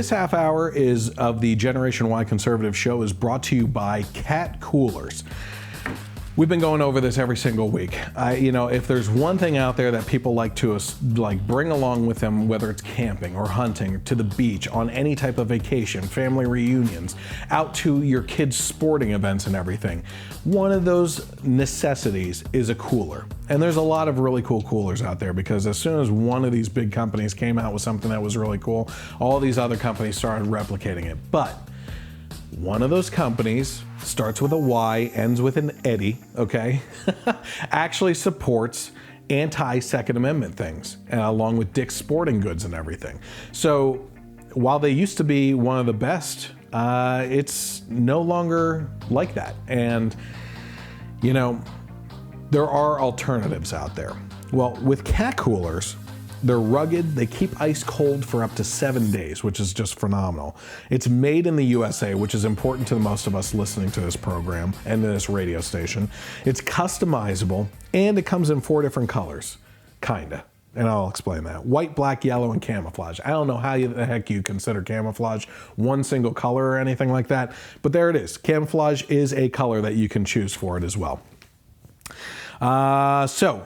This half hour is of the Generation Y Conservative Show is brought to you by Cat Coolers. We've been going over this every single week. If there's one thing out there that people like to bring along with them, whether it's camping or hunting, to the beach, on any type of vacation, family reunions, out to your kids' sporting events and everything, one of those necessities is a cooler. And there's a lot of really cool coolers out there, because as soon as one of these big companies came out with something that was really cool, all these other companies started replicating it. But one of those companies starts with a Y, ends with an Eddie, okay? Actually supports anti-Second Amendment things, along with Dick's Sporting Goods and everything. So while they used to be one of the best, it's no longer like that. And, there are alternatives out there. Well, with cat coolers, they're rugged, they keep ice cold for up to 7 days, which is just phenomenal. It's made in the USA, which is important to most of us listening to this program and this radio station. It's customizable, and it comes in 4 different colors, kinda. And I'll explain that. White, black, yellow, and camouflage. I don't know how the heck you consider camouflage one single color or anything like that, but there it is. Camouflage is a color that you can choose for it as well. So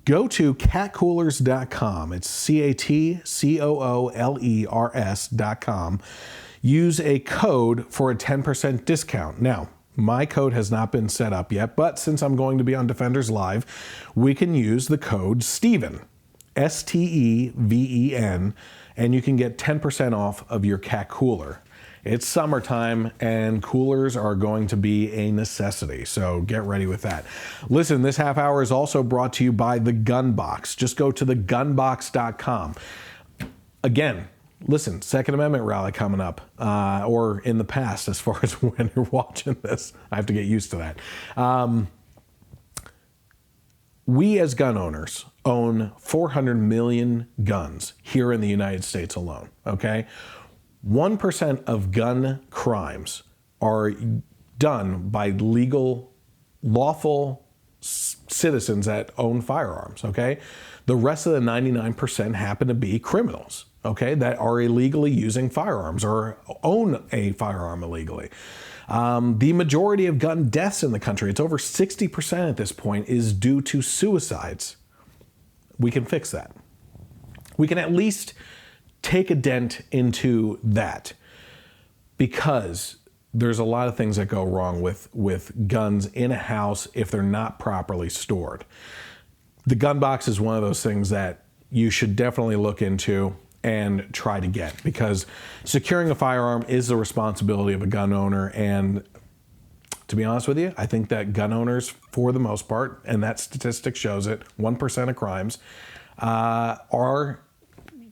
go to catcoolers.com. It's CATCOOLERS.com. Use a code for a 10% discount. Now, my code has not been set up yet, but since I'm going to be on Defenders Live, we can use the code STEVEN, STEVEN, and you can get 10% off of your cat cooler. It's summertime, and coolers are going to be a necessity, so get ready with that. Listen, this half hour is also brought to you by The Gun Box. Just go to thegunbox.com. Again, listen, Second Amendment rally coming up, or in the past as far as when you're watching this. I have to get used to that. We as gun owners own 400 million guns here in the United States alone, okay? 1% of gun crimes are done by legal, lawful citizens that own firearms, okay? The rest of the 99% happen to be criminals, okay, that are illegally using firearms or own a firearm illegally. The majority of gun deaths in the country, it's over 60% at this point, is due to suicides. We can fix that. We can at least take a dent into that, because there's a lot of things that go wrong with guns in a house if they're not properly stored. The gun box is one of those things that you should definitely look into and try to get, because securing a firearm is the responsibility of a gun owner. And to be honest with you, I think that gun owners, for the most part, and that statistic shows it, 1% of crimes are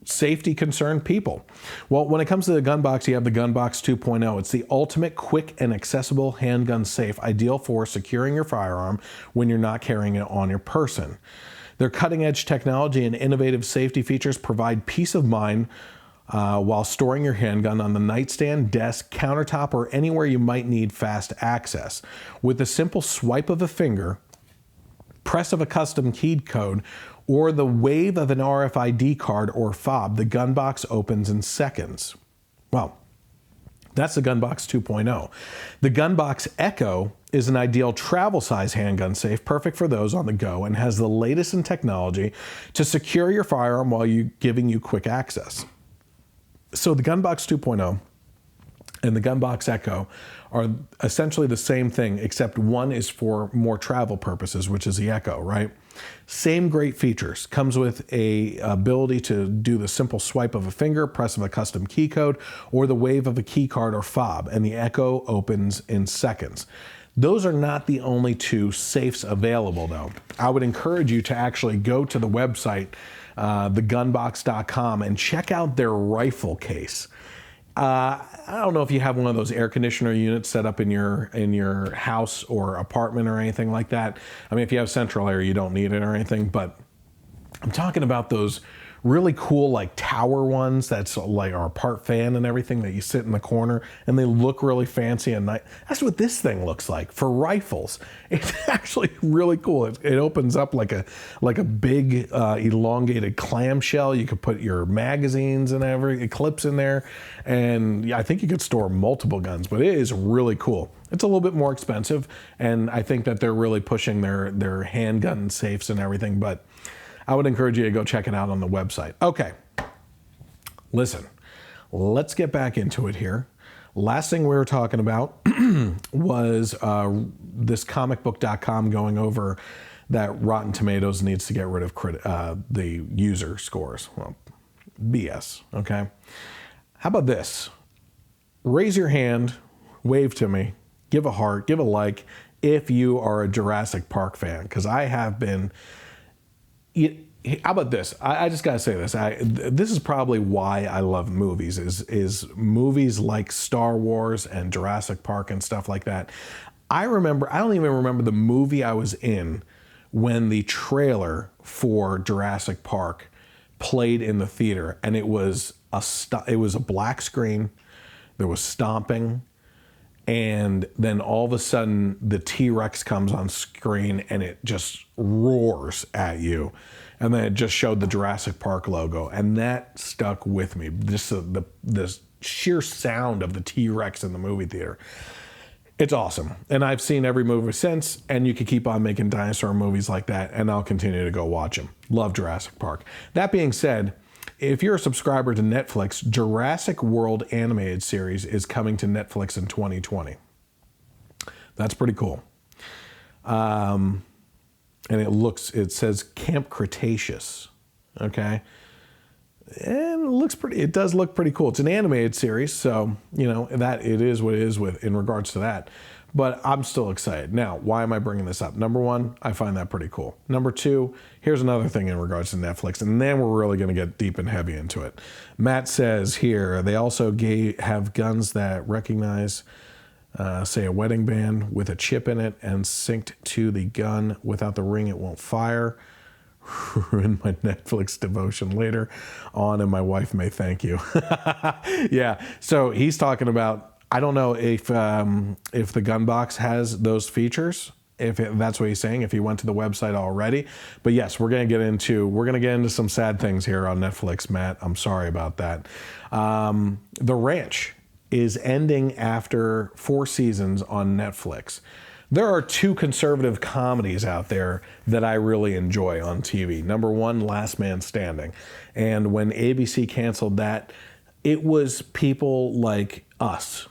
safety concerned people. Well, when it comes to the gun box, you have the Gun Box 2.0. It's the ultimate quick and accessible handgun safe, ideal for securing your firearm when you're not carrying it on your person. Their cutting edge technology and innovative safety features provide peace of mind while storing your handgun on the nightstand, desk, countertop, or anywhere you might need fast access. With the simple swipe of a finger, press of a custom keyed code, or the wave of an RFID card or fob, the gun box opens in seconds. Well, that's the Gun Box 2.0. The Gun Box Echo is an ideal travel size handgun safe, perfect for those on the go, and has the latest in technology to secure your firearm while giving you quick access. So the Gun Box 2.0 and the Gun Box Echo are essentially the same thing, except one is for more travel purposes, which is the Echo, right? Same great features. Comes with a ability to do the simple swipe of a finger, press of a custom key code, or the wave of a key card or fob, and the Echo opens in seconds. Those are not the only two safes available, though. I would encourage you to actually go to the website, thegunbox.com, and check out their rifle case. I don't know if you have one of those air conditioner units set up in your house or apartment or anything like that. I mean, if you have central air, you don't need it or anything, but I'm talking about those really cool like tower ones that's like are part fan and everything that you sit in the corner and they look really fancy and nice. That's what this thing looks like for rifles. It's actually really cool. It opens up like a big elongated clamshell. You could put your magazines and every clips in there, and I think you could store multiple guns. But it is really cool. It's a little bit more expensive, and I think that they're really pushing their handgun safes and everything, but I would encourage you to go check it out on the website. Okay, listen, let's get back into it here. Last thing we were talking about was this comicbook.com going over that Rotten Tomatoes needs to get rid of the user scores. Well, BS, okay? How about this? Raise your hand, wave to me, give a heart, give a like if you are a Jurassic Park fan, because I have been. How about this? I just gotta say this. This is probably why I love movies. Is movies like Star Wars and Jurassic Park and stuff like that. I don't even remember the movie I was in when the trailer for Jurassic Park played in the theater, and it was a black screen. There was stomping. And then all of a sudden, the T-Rex comes on screen and it just roars at you. And then it just showed the Jurassic Park logo. And that stuck with me. Just the sheer sound of the T-Rex in the movie theater. It's awesome. And I've seen every movie since. And you can keep on making dinosaur movies like that. And I'll continue to go watch them. Love Jurassic Park. That being said, if you're a subscriber to Netflix, Jurassic World animated series is coming to Netflix in 2020. That's pretty cool. And it says Camp Cretaceous. Okay. And it does look pretty cool. It's an animated series, so, that it is what it is in regards to that. But I'm still excited. Now, why am I bringing this up? Number one, I find that pretty cool. Number two, here's another thing in regards to Netflix, and then we're really going to get deep and heavy into it. Matt says here, they also have guns that recognize, say, a wedding band with a chip in it and synced to the gun. Without the ring, it won't fire. Ruin my Netflix devotion later on, and my wife may thank you. Yeah, so he's talking about, I don't know if the gun box has those features, that's what he's saying, if he went to the website already. But yes, we're gonna get into some sad things here on Netflix, Matt. I'm sorry about that. The Ranch is ending after 4 seasons on Netflix. There are 2 conservative comedies out there that I really enjoy on TV. Number 1, Last Man Standing. And when ABC canceled that, it was people like us.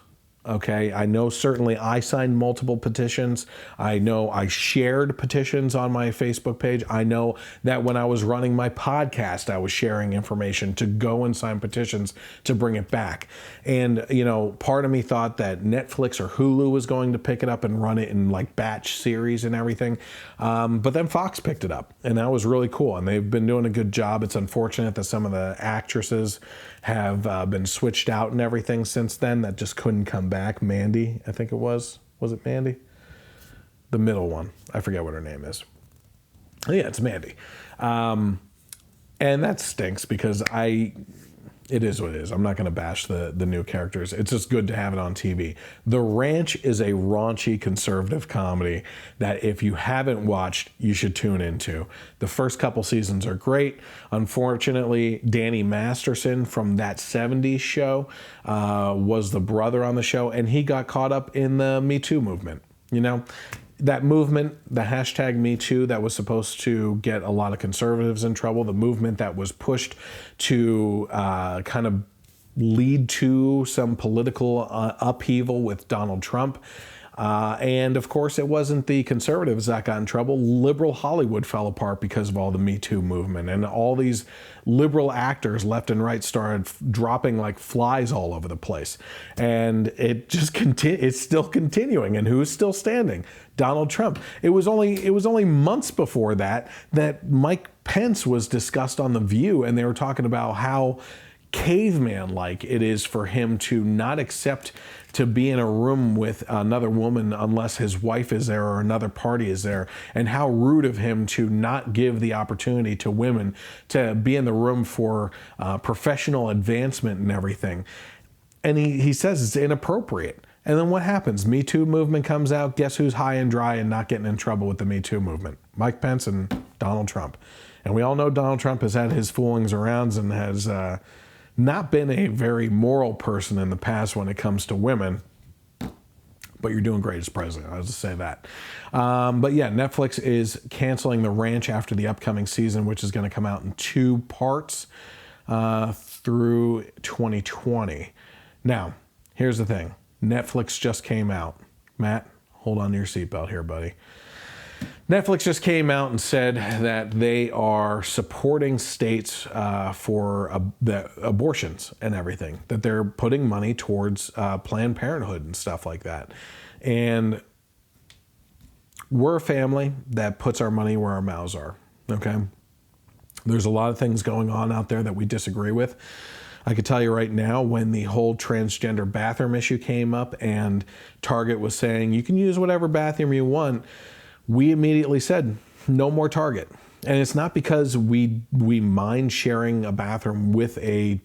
Okay, I know certainly I signed multiple petitions. I know I shared petitions on my Facebook page. I know that when I was running my podcast, I was sharing information to go and sign petitions to bring it back. And, part of me thought that Netflix or Hulu was going to pick it up and run it in like batch series and everything. But then Fox picked it up, and that was really cool. And they've been doing a good job. It's unfortunate that some of the actresses have been switched out and everything since then that just couldn't come back. Mandy, I think it was. Was it Mandy? The middle one. I forget what her name is. Yeah, it's Mandy. And that stinks because it is what it is. I'm not going to bash the new characters. It's just good to have it on TV. The Ranch is a raunchy conservative comedy that if you haven't watched, you should tune into. The first couple seasons are great. Unfortunately, Danny Masterson from That 70s Show was the brother on the show, and he got caught up in the Me Too movement. That movement, the hashtag Me Too, that was supposed to get a lot of conservatives in trouble, the movement that was pushed to kind of lead to some political upheaval with Donald Trump. And of course, it wasn't the conservatives that got in trouble. Liberal Hollywood fell apart because of all the Me Too movement, and all these liberal actors left and right started dropping like flies all over the place. And it just it's still continuing. And who's still standing? Donald Trump. It was only months before that Mike Pence was discussed on The View, and they were talking about how caveman-like it is for him to not accept to be in a room with another woman unless his wife is there or another party is there, and how rude of him to not give the opportunity to women to be in the room for professional advancement and everything. And he says it's inappropriate. And then what happens? Me Too movement comes out. Guess who's high and dry and not getting in trouble with the Me Too movement? Mike Pence and Donald Trump. And we all know Donald Trump has had his foolings around and has not been a very moral person in the past when it comes to women. But you're doing great as president. I'll just say that. But yeah, Netflix is canceling The Ranch after the upcoming season, which is going to come out in 2 parts through 2020. Now, here's the thing. Netflix just came out. Matt, hold on to your seatbelt here, buddy. Netflix just came out and said that they are supporting states for the abortions and everything, that they're putting money towards Planned Parenthood and stuff like that. And we're a family that puts our money where our mouths are, okay? There's a lot of things going on out there that we disagree with. I could tell you right now, when the whole transgender bathroom issue came up and Target was saying, you can use whatever bathroom you want, we immediately said, no more Target. And it's not because we mind sharing a bathroom with a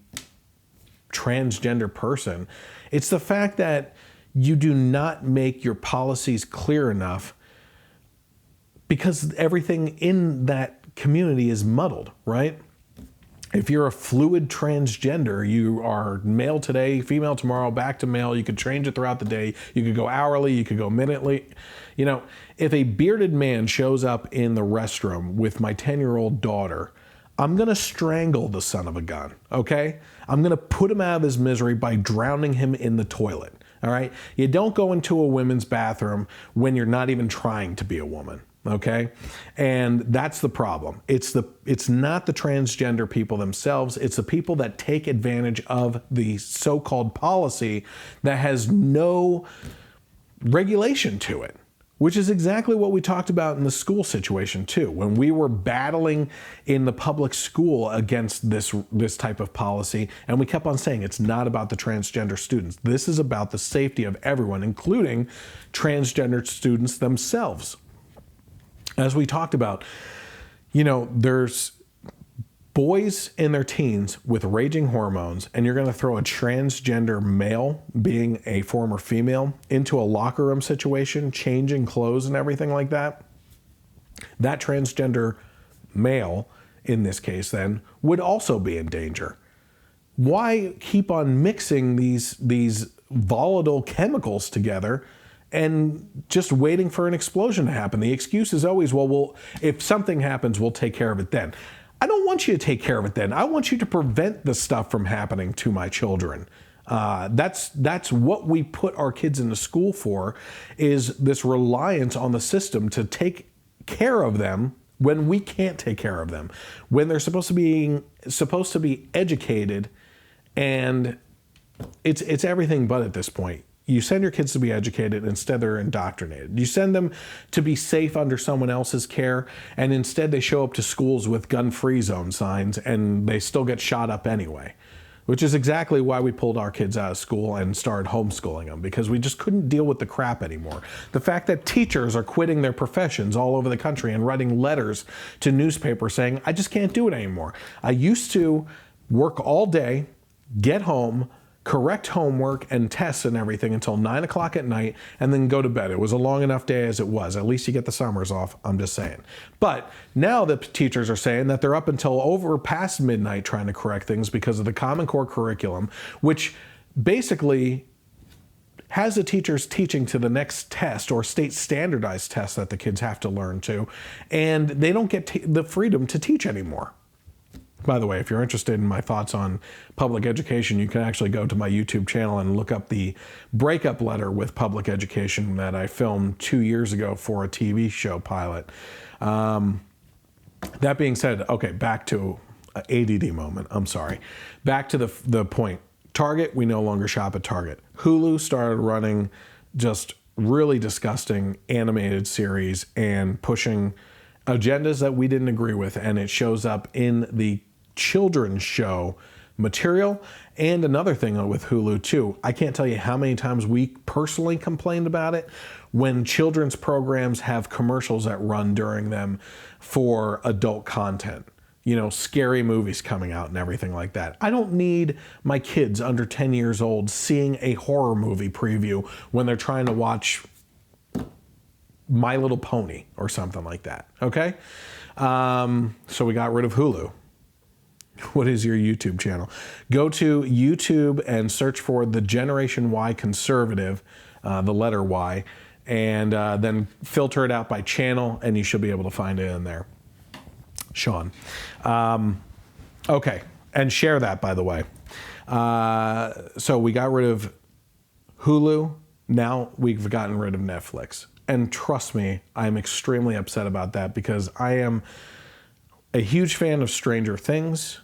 transgender person. It's the fact that you do not make your policies clear enough, because everything in that community is muddled, right? If you're a fluid transgender, you are male today, female tomorrow, back to male. You could change it throughout the day. You could go hourly, you could go minutely. You know, if a bearded man shows up in the restroom with my 10-year-old daughter, I'm going to strangle the son of a gun, okay? I'm going to put him out of his misery by drowning him in the toilet, all right? You don't go into a women's bathroom when you're not even trying to be a woman. Okay, and that's the problem. It's not the transgender people themselves. It's the people that take advantage of the so-called policy that has no regulation to it, which is exactly what we talked about in the school situation too. When we were battling in the public school against this type of policy, and we kept on saying it's not about the transgender students. This is about the safety of everyone, including transgender students themselves. As we talked about, you know, there's boys in their teens with raging hormones, and you're going to throw a transgender male, being a former female, into a locker room situation, changing clothes and everything like that. That transgender male, in this case then, would also be in danger. Why keep on mixing these volatile chemicals together and just waiting for an explosion to happen? The excuse is always, well, if something happens, we'll take care of it then. I don't want you to take care of it then. I want you to prevent the stuff from happening to my children. That's what we put our kids into school for, is this reliance on the system to take care of them when we can't take care of them, when they're supposed to be educated, and it's everything but at this point. You send your kids to be educated, instead they're indoctrinated. You send them to be safe under someone else's care, and instead they show up to schools with gun-free zone signs, and they still get shot up anyway, which is exactly why we pulled our kids out of school and started homeschooling them, because we just couldn't deal with the crap anymore. The fact that teachers are quitting their professions all over the country and writing letters to newspapers saying, I just can't do it anymore. I used to work all day, get home, correct homework and tests and everything until 9 o'clock at night, and then go to bed. It was a long enough day as it was. At least you get the summers off, I'm just saying. But now the teachers are saying that they're up until over past midnight trying to correct things because of the Common Core curriculum, which basically has the teachers teaching to the next test or state standardized test that the kids have to learn to, and they don't get the freedom to teach anymore. By the way, if you're interested in my thoughts on public education, you can actually go to my YouTube channel and look up the breakup letter with public education that I filmed 2 years ago for a TV show pilot. That being said, okay, back to ADD moment. I'm sorry. Back to the point. Target, we no longer shop at Target. Hulu started running just really disgusting animated series and pushing agendas that we didn't agree with, and it shows up in the children's show material. And another thing with Hulu too, I can't tell you how many times we personally complained about it when children's programs have commercials that run during them for adult content. You know, scary movies coming out and everything like that. I don't need my kids under 10 years old seeing a horror movie preview when they're trying to watch My Little Pony or something like that, okay? So we got rid of Hulu. What is your YouTube channel? Go to YouTube and search for the Generation Y Conservative, the letter Y, and then filter it out by channel, and you should be able to find it in there. Sean. Okay, and share that, by the way. So we got rid of Hulu. Now we've gotten rid of Netflix. And trust me, I'm extremely upset about that because I am a huge fan of Stranger Things.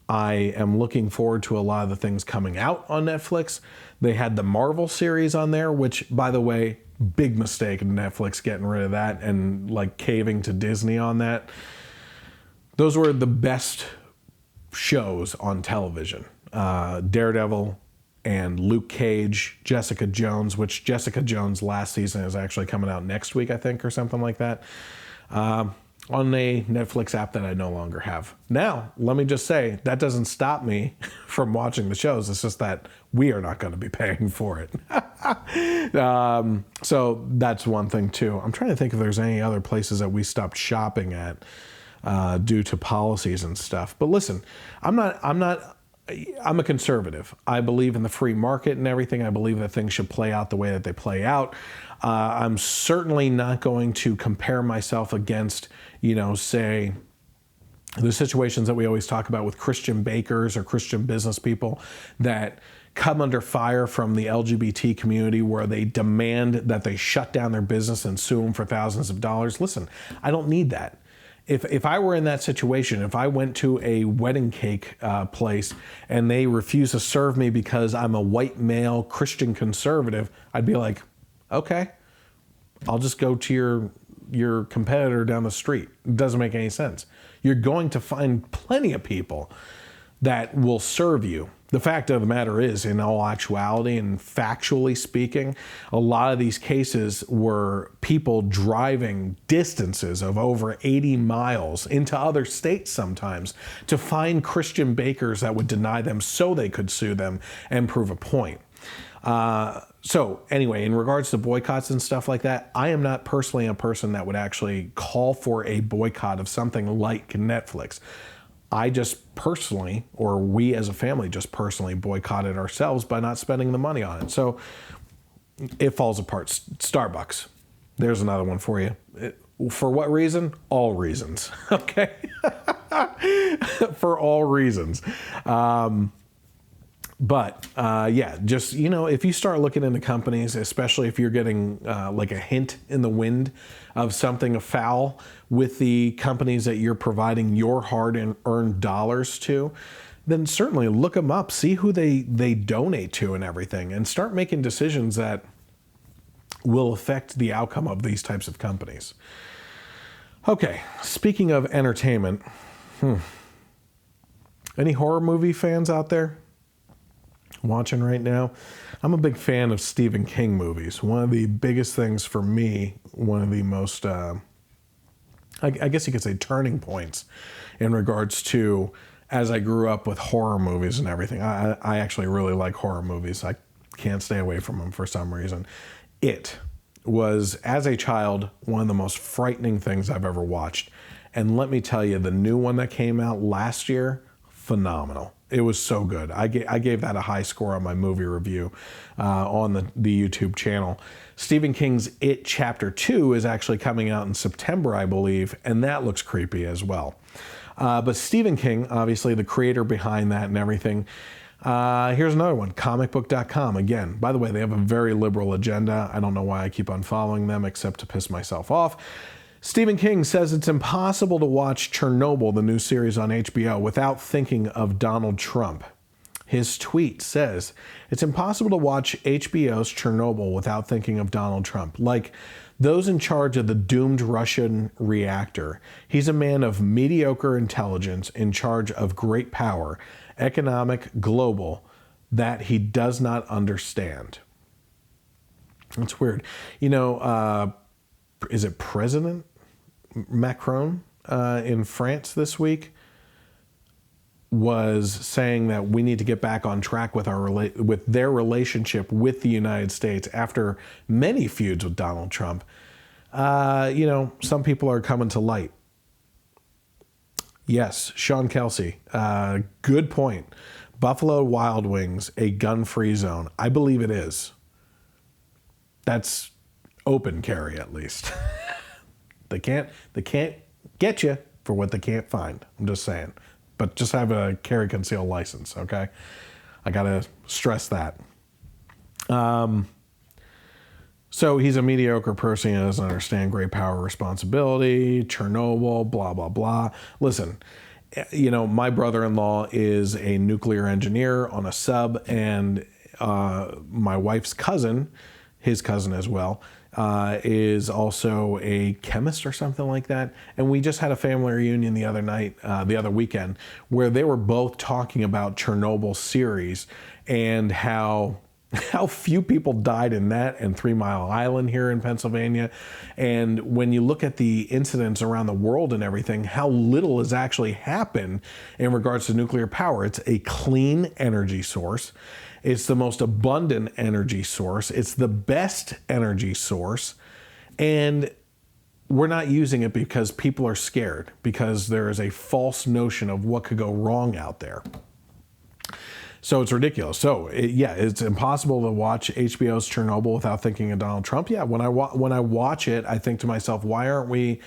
I am looking forward to a lot of the things coming out on Netflix. They had the Marvel series on there, which, by the way, big mistake in Netflix getting rid of that and like caving to Disney on that. Those were the best shows on television. Daredevil and Luke Cage, Jessica Jones, which Jessica Jones' last season is actually coming out next week, I think, or something like that, on a Netflix app that I no longer have. Now, let me just say, that doesn't stop me from watching the shows. It's just that we are not going to be paying for it. So that's one thing, too. I'm trying to think if there's any other places that we stopped shopping at due to policies and stuff. But listen, I'm a conservative. I believe in the free market and everything. I believe that things should play out the way that they play out. I'm certainly not going to compare myself against, say, the situations that we always talk about with Christian bakers or Christian business people that come under fire from the LGBT community where they demand that they shut down their business and sue them for thousands of dollars. Listen, I don't need that. If I were in that situation, if I went to a wedding cake place and they refuse to serve me because I'm a white male Christian conservative, I'd be like, okay, I'll just go to your competitor down the street. It doesn't make any sense. You're going to find plenty of people that will serve you. The fact of the matter is, in all actuality and factually speaking, a lot of these cases were people driving distances of over 80 miles into other states sometimes to find Christian bakers that would deny them so they could sue them and prove a point. So anyway, in regards to boycotts and stuff like that, I am not personally a person that would actually call for a boycott of something like Netflix. I just personally, or we as a family just personally boycotted ourselves by not spending the money on it. So it falls apart. Starbucks. There's another one for you. For what reason? All reasons. Okay? For all reasons. But just, if you start looking into companies, especially if you're getting like a hint in the wind of something afoul with the companies that you're providing your hard-earned dollars to, then certainly look them up, see who they donate to and everything, and start making decisions that will affect the outcome of these types of companies. Okay, speaking of entertainment, any horror movie fans out there watching right now? I'm a big fan of Stephen King movies. One of the biggest things for me, one of the most, I guess you could say, turning points in regards to as I grew up with horror movies and everything. I actually really like horror movies. I can't stay away from them for some reason. It was, as a child, one of the most frightening things I've ever watched. And let me tell you, the new one that came out last year, phenomenal. It was so good. I gave that a high score on my movie review on the YouTube channel. Stephen King's It Chapter 2 is actually coming out in September, I believe, and that looks creepy as well. But Stephen King, obviously the creator behind that and everything. Here's another one, comicbook.com. Again, by the way, they have a very liberal agenda. I don't know why I keep on following them except to piss myself off. Stephen King says it's impossible to watch Chernobyl, the new series on HBO, without thinking of Donald Trump. His tweet says, it's impossible to watch HBO's Chernobyl without thinking of Donald Trump. Like those in charge of the doomed Russian reactor. He's a man of mediocre intelligence in charge of great power. economic, global, that he does not understand. It's weird. Is it President Macron in France this week was saying that we need to get back on track with with their relationship with the United States after many feuds with Donald Trump. Some people are coming to light. Yes, Sean Kelsey, good point. Buffalo Wild Wings, a gun-free zone. I believe it is. That's open carry, at least. They can't get you for what they can't find. I'm just saying. But just have a carry conceal license, okay? I gotta stress that. So he's a mediocre person. He doesn't understand great power responsibility, Chernobyl, blah, blah, blah. Listen, my brother-in-law is a nuclear engineer on a sub, and my wife's cousin, his cousin as well, is also a chemist or something like that. And we just had a family reunion the other weekend, where they were both talking about Chernobyl series and how few people died in that and 3 Mile Island here in Pennsylvania. And when you look at the incidents around the world and everything, how little has actually happened in regards to nuclear power. It's a clean energy source. It's the most abundant energy source. It's the best energy source. And we're not using it because people are scared, because there is a false notion of what could go wrong out there. So it's ridiculous. So it's impossible to watch HBO's Chernobyl without thinking of Donald Trump. Yeah, when I watch it, I think to myself, why aren't we,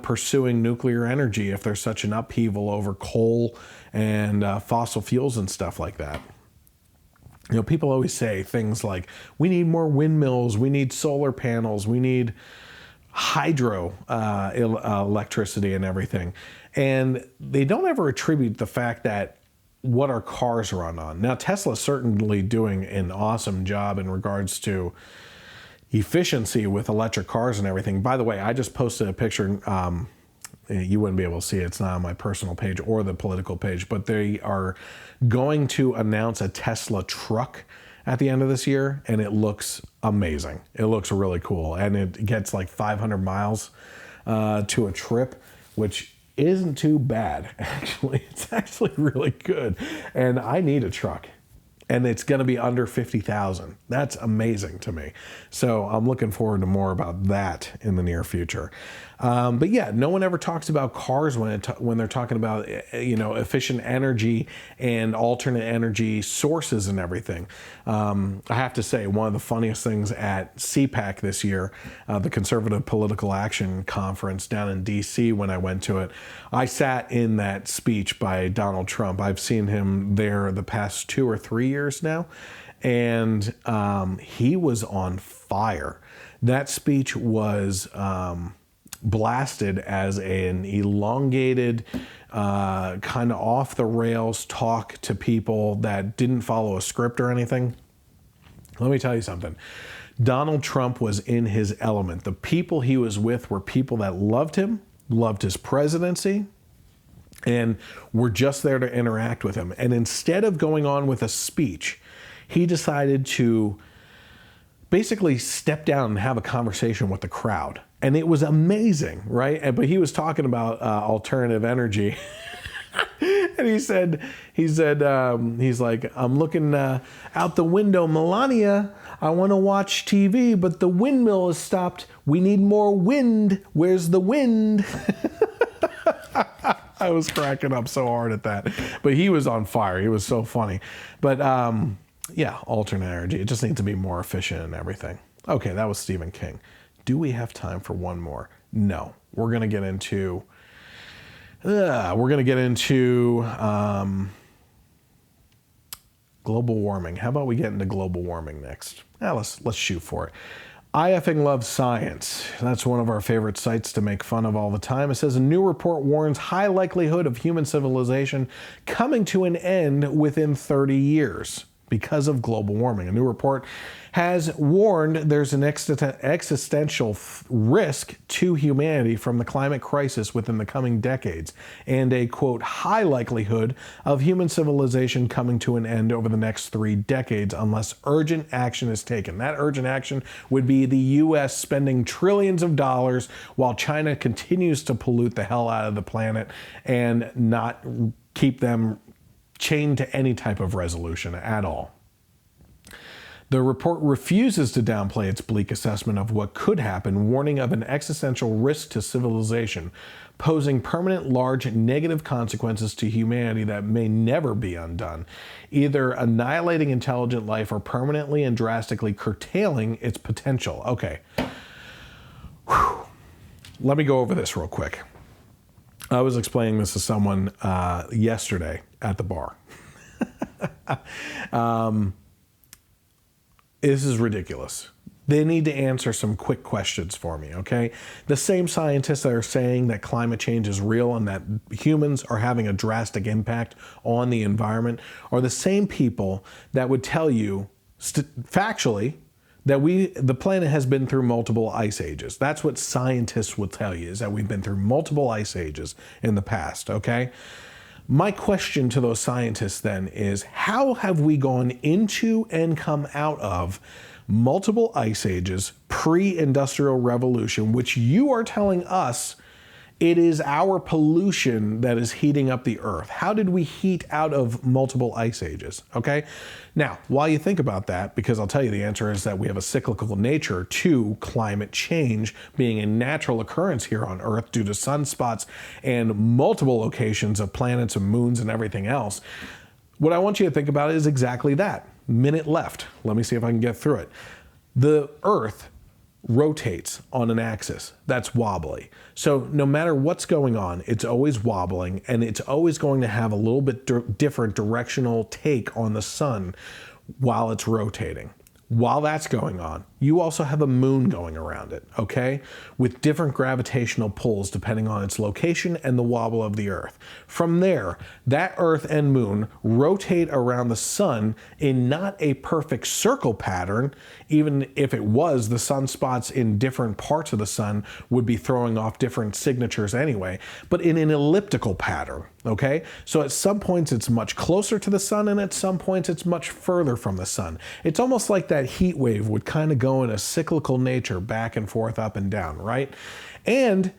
pursuing nuclear energy if there's such an upheaval over coal and fossil fuels and stuff like that? People always say things like, we need more windmills, we need solar panels, we need hydro electricity and everything. And they don't ever attribute the fact that what our cars run on. Now, Tesla's certainly doing an awesome job in regards to efficiency with electric cars and everything. By the way, I just posted a picture. You wouldn't be able to see it. It's not on my personal page or the political page, but they are going to announce a Tesla truck at the end of this year, and it looks amazing. It looks really cool, and it gets like 500 miles to a trip, which isn't too bad, actually. It's actually really good. And I need a truck. And it's going to be under 50,000. That's amazing to me. So I'm looking forward to more about that in the near future. But yeah, no one ever talks about cars when they're talking about efficient energy and alternate energy sources and everything. I have to say, one of the funniest things at CPAC this year, the Conservative Political Action Conference down in D.C. when I went to it, I sat in that speech by Donald Trump. I've seen him there the past 2 or 3 years now, and he was on fire. That speech was blasted as an elongated, kind of off the rails talk to people that didn't follow a script or anything. Let me tell you something. Donald Trump was in his element. The people he was with were people that loved him, loved his presidency, and were just there to interact with him. And instead of going on with a speech, he decided to basically step down and have a conversation with the crowd. And it was amazing, right? But he was talking about alternative energy. And he's like, I'm looking out the window, Melania, I want to watch TV, but the windmill is stopped. We need more wind. Where's the wind? I was cracking up so hard at that. But he was on fire. He was so funny. But yeah, alternate energy. It just needs to be more efficient and everything. Okay, that was Stephen King. Do we have time for one more? No. We're going to get into global warming. How about we get into global warming next? Let's shoot for it. I effing love science. That's one of our favorite sites to make fun of all the time. It says a new report warns high likelihood of human civilization coming to an end within 30 years. because of global warming. A new report has warned there's an existential risk to humanity from the climate crisis within the coming decades, and a, quote, high likelihood of human civilization coming to an end over the next 3 decades unless urgent action is taken. That urgent action would be the U.S. spending trillions of dollars while China continues to pollute the hell out of the planet and not keep them chained to any type of resolution at all. The report refuses to downplay its bleak assessment of what could happen, warning of an existential risk to civilization, posing permanent large negative consequences to humanity that may never be undone, either annihilating intelligent life or permanently and drastically curtailing its potential. Okay. Whew. Let me go over this real quick. I was explaining this to someone yesterday at the bar. This is ridiculous. They need to answer some quick questions for me, okay? The same scientists that are saying that climate change is real and that humans are having a drastic impact on the environment are the same people that would tell you factually that the planet has been through multiple ice ages. That's what scientists will tell you, is that we've been through multiple ice ages in the past, okay? My question to those scientists then is, how have we gone into and come out of multiple ice ages, pre-industrial revolution, which you are telling us it is our pollution that is heating up the earth? How did we heat out of multiple ice ages? Okay. Now, while you think about that, because I'll tell you the answer is that we have a cyclical nature to climate change being a natural occurrence here on Earth due to sunspots and multiple locations of planets and moons and everything else. What I want you to think about is exactly that. Minute left. Let me see if I can get through it. The Earth rotates on an axis that's wobbly. So no matter what's going on, it's always wobbling, and it's always going to have a little bit different directional take on the sun while it's rotating. While that's going on, you also have a moon going around it, okay? With different gravitational pulls depending on its location and the wobble of the Earth. From there, that Earth and moon rotate around the sun in not a perfect circle pattern. Even if it was, the sunspots in different parts of the sun would be throwing off different signatures anyway, but in an elliptical pattern, okay? So at some points it's much closer to the sun, and at some points it's much further from the sun. It's almost like that heat wave would kind of go in a cyclical nature back and forth, up and down, right? And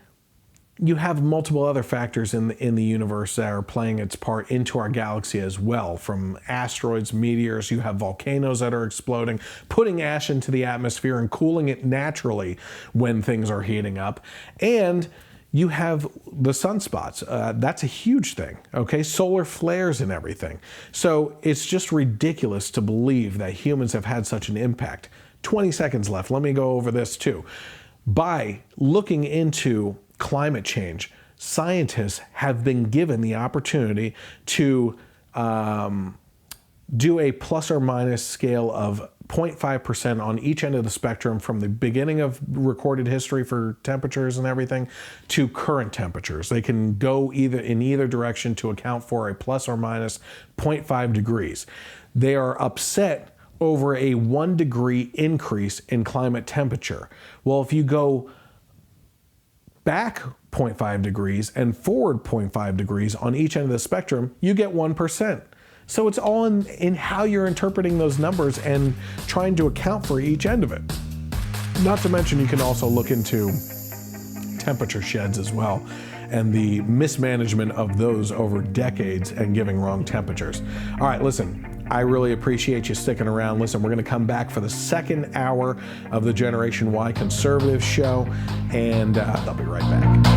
you have multiple other factors in the universe that are playing its part into our galaxy as well. From asteroids, meteors, you have volcanoes that are exploding, putting ash into the atmosphere and cooling it naturally when things are heating up. And you have the sunspots. That's a huge thing, okay? Solar flares and everything. So it's just ridiculous to believe that humans have had such an impact. 20 seconds left. Let me go over this too. By looking into climate change, scientists have been given the opportunity to do a plus or minus scale of 0.5% on each end of the spectrum from the beginning of recorded history for temperatures and everything to current temperatures. They can go in either direction to account for a plus or minus 0.5 degrees. They are upset over a 1 degree increase in climate temperature. Well, if you go back 0.5 degrees and forward 0.5 degrees on each end of the spectrum, you get 1%. So it's all in how you're interpreting those numbers and trying to account for each end of it. Not to mention, you can also look into temperature sheds as well and the mismanagement of those over decades and giving wrong temperatures. All right, listen, I really appreciate you sticking around. Listen, we're going to come back for the second hour of the Generation Y Conservative Show, and I'll be right back.